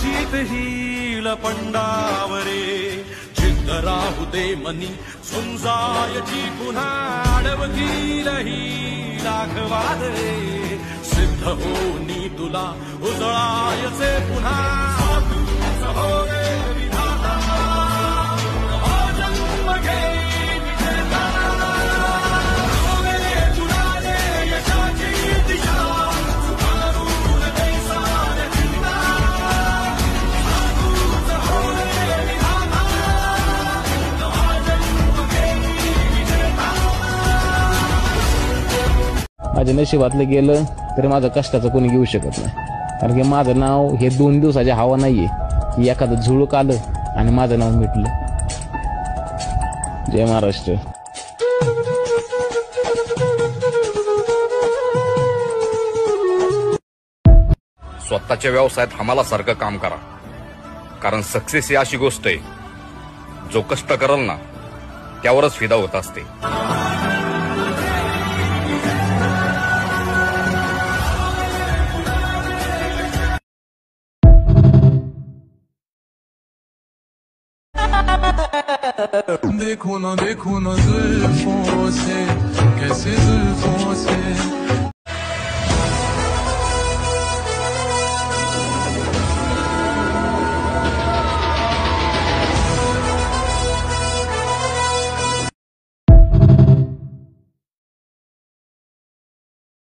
जीत heal पंडावरे जिद्द राहू दे मनी समजायची पुन्हा अडवतील ही दाखवाद रे सिद्ध होनी तुला उजळायचे पुन्हा हो रे विधाता हा जन्म घे विजेता हो रे तुला दे यशाची दिशा सुधारून दे साऱ्या चिंता तूच हो रे विधाता हा जन्म घे विजेता माझ्या नशिबातलं गेलं तरी माझं कष्टाचं कोणी घेऊ शकत नाही कारण की माझं नाव हे 2 दिवसाच्या हवा नाहीये की एखादं झुळूक आलं आणि माझं नाव मिटलं. जय महाराष्ट्र. स्वतःच्या व्यवसायात हमालासारखं काम करा कारण सक्सेस ही अशी गोष्ट आहे जो कष्ट करल ना त्यावरच फिदा होत असते. देखो ना जुल्फों से कैसे जुल्फों से